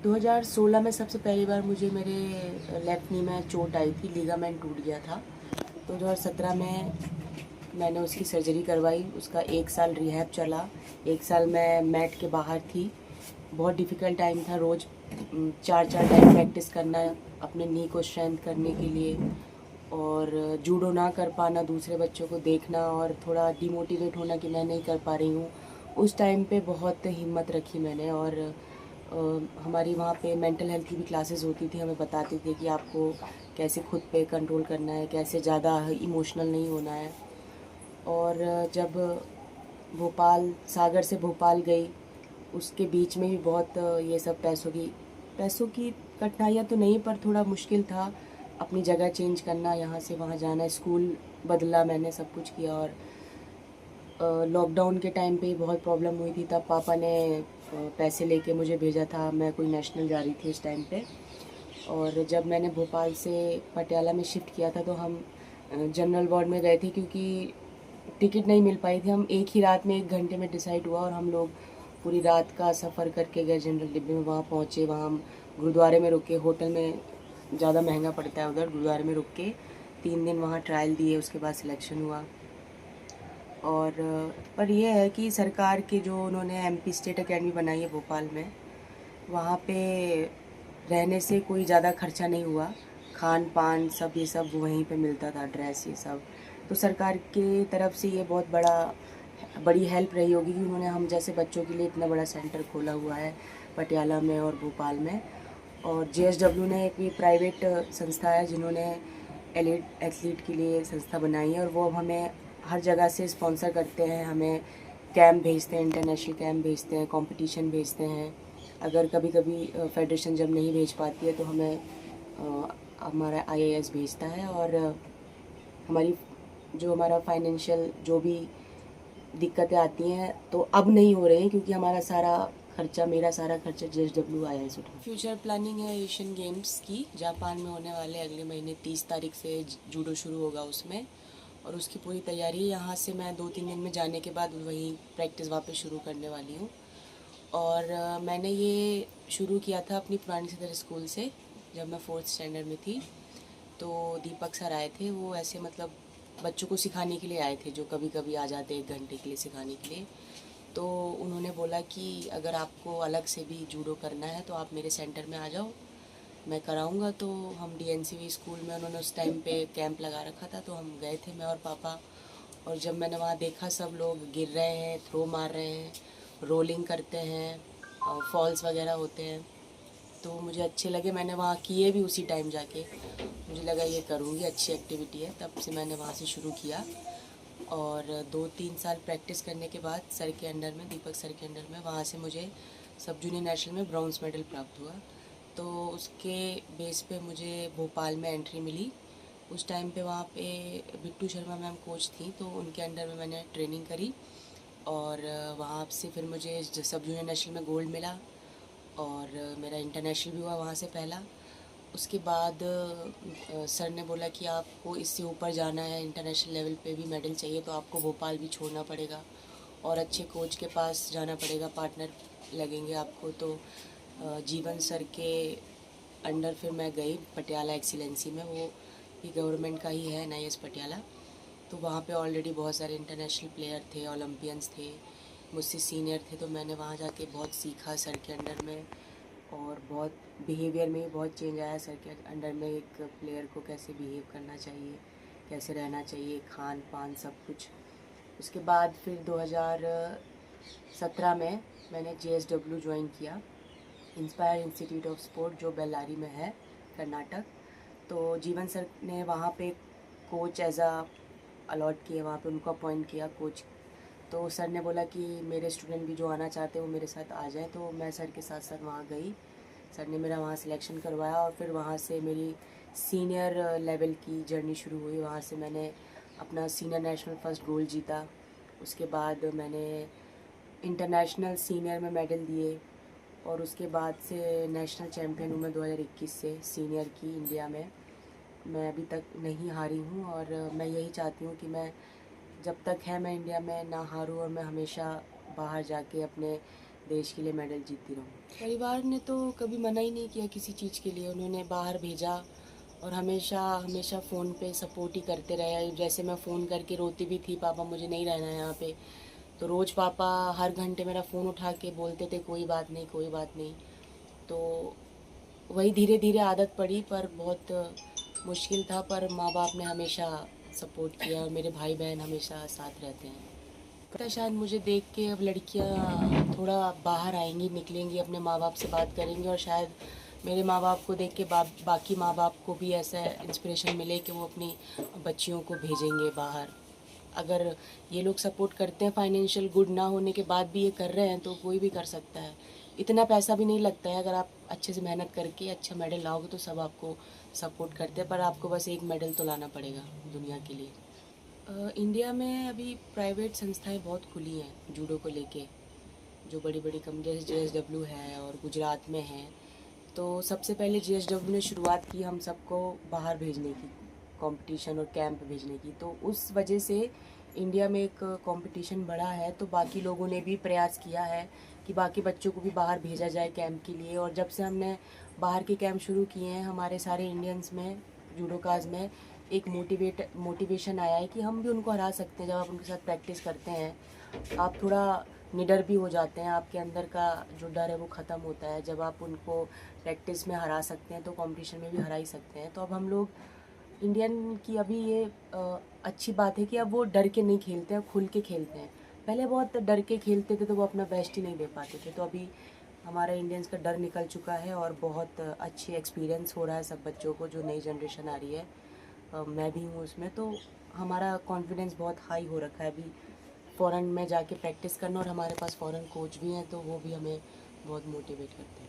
2016 में सबसे पहली बार मुझे मेरे लेफ़्ट नी में चोट आई थी, लिगामेंट टूट गया था। 2017 में मैंने उसकी सर्जरी करवाई, उसका 1 साल रिहैब चला। 1 साल मैं मैट के बाहर थी। बहुत डिफ़िकल्ट टाइम था, रोज़ 4-4 टाइम प्रैक्टिस करना अपने नी को स्ट्रेंथ करने के लिए, और जूडो ना कर पाना, दूसरे बच्चों को देखना और थोड़ा डिमोटिवेट होना कि मैं नहीं कर पा रही हूँ। उस टाइम पे बहुत हिम्मत रखी मैंने, और हमारी वहाँ पे मेंटल हेल्थ की भी क्लासेस होती थी। हमें बताते थे कि आपको कैसे खुद पे कंट्रोल करना है, कैसे ज़्यादा इमोशनल नहीं होना है। और जब भोपाल, सागर से भोपाल गई, उसके बीच में भी बहुत ये सब पैसों की कठिनाइयाँ तो नहीं, पर थोड़ा मुश्किल था अपनी जगह चेंज करना, यहाँ से वहाँ जाना, स्कूल बदला मैंने, सब कुछ किया। और लॉकडाउन के टाइम पे बहुत प्रॉब्लम हुई थी, तब पापा ने पैसे लेके मुझे भेजा था। मैं कोई नेशनल जा रही थी उस टाइम पे। और जब मैंने भोपाल से पटियाला में शिफ्ट किया था, तो हम जनरल वार्ड में गए थे, क्योंकि टिकट नहीं मिल पाई थी। हम एक ही रात में 1 घंटे में डिसाइड हुआ, और हम लोग पूरी रात का सफ़र करके गए जनरल डिब्बे में। वहाँ पहुँचे, वहाँ हम गुरुद्वारे में रुके, होटल में ज़्यादा महंगा पड़ता है उधर। गुरुद्वारे में रुक के 3 दिन वहाँ ट्रायल दिए, उसके बाद सिलेक्शन हुआ। और पर यह है कि सरकार के जो उन्होंने एमपी स्टेट एकेडमी बनाई है भोपाल में, वहाँ पे रहने से कोई ज़्यादा खर्चा नहीं हुआ। खान पान सब ये सब वहीं पे मिलता था, ड्रेस ये सब। तो सरकार की तरफ से ये बहुत बड़ी हेल्प रही होगी कि उन्होंने हम जैसे बच्चों के लिए इतना बड़ा सेंटर खोला हुआ है पटियाला में और भोपाल में। और जेएसडब्ल्यू ने एक भी प्राइवेट संस्था है जिन्होंने एलिट एथलीट के लिए संस्था बनाई है, और वो अब हमें हर जगह से स्पॉन्सर करते हैं। हमें कैंप भेजते हैं, इंटरनेशनल कैंप भेजते हैं, कंपटीशन भेजते हैं। अगर कभी कभी फेडरेशन जब नहीं भेज पाती है, तो हमें हमारा आईएएस भेजता है। और हमारी जो हमारा फाइनेंशियल जो भी दिक्कतें आती हैं, तो अब नहीं हो रही हैं, क्योंकि हमारा सारा खर्चा, मेरा सारा खर्चा जेएसडब्ल्यू आया है। फ्यूचर प्लानिंग है एशियन गेम्स की, जापान में होने वाले अगले महीने 30 तारीख से जूडो शुरू होगा उसमें, और उसकी पूरी तैयारी है। यहाँ से मैं 2-3 दिन में जाने के बाद वहीं प्रैक्टिस वापस शुरू करने वाली हूँ। और मैंने ये शुरू किया था अपनी पुरानी सदर स्कूल से, जब मैं 4th स्टैंडर्ड में थी। तो दीपक सर आए थे, वो ऐसे मतलब बच्चों को सिखाने के लिए आए थे, जो कभी कभी आ जाते 1 घंटे के लिए सिखाने के लिए। तो उन्होंने बोला कि अगर आपको अलग से भी जूडो करना है तो आप मेरे सेंटर में आ जाओ, मैं कराऊंगा। तो हम डीएनसीवी स्कूल में, उन्होंने उस टाइम पे कैंप लगा रखा था, तो हम गए थे, मैं और पापा। और जब मैंने वहाँ देखा सब लोग गिर रहे हैं, थ्रो मार रहे हैं, रोलिंग करते हैं, फॉल्स वगैरह होते हैं, तो मुझे अच्छे लगे। मैंने वहाँ किए भी उसी टाइम जाके, मुझे लगा ये करूँगी, अच्छी एक्टिविटी है, तब से मैंने वहाँ से शुरू किया। और 2-3 साल प्रैक्टिस करने के बाद सर के अंडर में, दीपक सर के अंडर में, वहाँ से मुझे सब जूनियर नेशनल में ब्रॉन्ज़ मेडल प्राप्त हुआ। तो उसके बेस पे मुझे भोपाल में एंट्री मिली। उस टाइम पे वहाँ पे बिट्टू शर्मा मैम कोच थी, तो उनके अंडर में मैंने ट्रेनिंग करी। और वहाँ से फिर मुझे सब जूनियर नेशनल में गोल्ड मिला, और मेरा इंटरनेशनल भी हुआ वहाँ से पहला। उसके बाद सर ने बोला कि आपको इससे ऊपर जाना है, इंटरनेशनल लेवल पे भी मेडल चाहिए, तो आपको भोपाल भी छोड़ना पड़ेगा और अच्छे कोच के पास जाना पड़ेगा, पार्टनर लगेंगे आपको। तो जीवन सर के अंडर फिर मैं गई पटियाला एक्सीलेंसी में, वो भी गवर्नमेंट का ही है, एनआईएस पटियाला। तो वहाँ पे ऑलरेडी बहुत सारे इंटरनेशनल प्लेयर थे, ओलंपियंस थे, मुझसे सीनियर थे। तो मैंने वहाँ जाके बहुत सीखा सर के अंडर में, और बहुत बिहेवियर में भी बहुत चेंज आया सर के अंडर में। एक प्लेयर को कैसे बिहेव करना चाहिए, कैसे रहना चाहिए, खान पान सब कुछ। उसके बाद फिर 2017 में मैंने जेएसडब्ल्यू ज्वाइन किया, इंस्पायर इंस्टीट्यूट ऑफ स्पोर्ट, जो बेल्लारी में है, कर्नाटक। तो जीवन सर ने वहाँ पे कोच एज अ अलॉट किए, वहाँ पे उनको अपॉइंट किया कोच। तो सर ने बोला कि मेरे स्टूडेंट भी जो आना चाहते हैं वो मेरे साथ आ जाएं, तो मैं सर के साथ साथ वहाँ गई। सर ने मेरा वहाँ सिलेक्शन करवाया, और फिर वहाँ से मेरी सीनियर लेवल की जर्नी शुरू हुई। वहाँ से मैंने अपना सीनियर नेशनल फर्स्ट गोल्ड जीता। उसके बाद मैंने इंटरनेशनल सीनियर में मेडल दिए, और उसके बाद से नेशनल चैम्पियन हूँ मैं 2021 से सीनियर की इंडिया में। मैं अभी तक नहीं हारी हूँ, और मैं यही चाहती हूँ कि मैं जब तक है मैं इंडिया में ना हारूँ, और मैं हमेशा बाहर जाके अपने देश के लिए मेडल जीतती रहूँ। परिवार ने तो कभी मना ही नहीं किया किसी चीज़ के लिए, उन्होंने बाहर भेजा और हमेशा हमेशा फ़ोन पे सपोर्ट ही करते रहे। जैसे मैं फ़ोन करके रोती भी थी, पापा मुझे नहीं रहना है यहाँ पे, तो रोज़ पापा हर घंटे मेरा फ़ोन उठा के बोलते थे कोई बात नहीं, कोई बात नहीं। तो वही धीरे धीरे आदत पड़ी, पर बहुत मुश्किल था, पर माँ बाप ने हमेशा सपोर्ट किया और मेरे भाई बहन हमेशा साथ रहते हैं। पता है, शायद मुझे देख के अब लड़कियाँ थोड़ा बाहर आएंगी, निकलेंगी, अपने माँ बाप से बात करेंगी और शायद मेरे माँ बाप को देख के बाकी माँ बाप को भी ऐसा इंस्पिरेशन मिले कि वो अपनी बच्चियों को भेजेंगे बाहर। अगर ये लोग सपोर्ट करते हैं, फाइनेंशियल गुड ना होने के बाद भी ये कर रहे हैं, तो कोई भी कर सकता है। इतना पैसा भी नहीं लगता है, अगर आप अच्छे से मेहनत करके अच्छा मेडल लाओगे तो सब आपको सपोर्ट करते हैं, पर आपको बस एक मेडल तो लाना पड़ेगा दुनिया के लिए। इंडिया में अभी प्राइवेट संस्थाएं बहुत खुली हैं जूडो को लेके, जो बड़ी बड़ी कंपनी जैसे JSW है और गुजरात में है। तो सबसे पहले JSW ने शुरुआत की हम सबको बाहर भेजने की, कंपटीशन और कैंप भेजने की, तो उस वजह से इंडिया में एक कंपटीशन बढ़ा है। तो बाकी लोगों ने भी प्रयास किया है कि बाकी बच्चों को भी बाहर भेजा जाए कैंप के लिए, और जब से हमने बाहर के कैंप शुरू किए हैं, हमारे सारे इंडियंस में, जूडोकाज में एक मोटिवेशन आया है कि हम भी उनको हरा सकते हैं। जब आप उनके साथ प्रैक्टिस करते हैं, आप थोड़ा निडर भी हो जाते हैं, आपके अंदर का जो डर है वो ख़त्म होता है। जब आप उनको प्रैक्टिस में हरा सकते हैं तो कंपटीशन में भी हरा ही सकते हैं। तो अब हम लोग इंडियन की अभी ये अच्छी बात है कि अब वो डर के नहीं खेलते हैं, खुल के खेलते हैं। पहले बहुत डर के खेलते थे तो वो अपना बेस्ट ही नहीं दे पाते थे। तो अभी हमारा इंडियंस का डर निकल चुका है और बहुत अच्छी एक्सपीरियंस हो रहा है सब बच्चों को, जो नई जनरेशन आ रही है। मैं भी हूँ उसमें, तो हमारा कॉन्फिडेंस बहुत हाई हो रखा है अभी फ़ॉरेन में जाके प्रैक्टिस करना, और हमारे पास फ़ॉरेन कोच भी हैं तो वो भी हमें बहुत मोटिवेट करते हैं।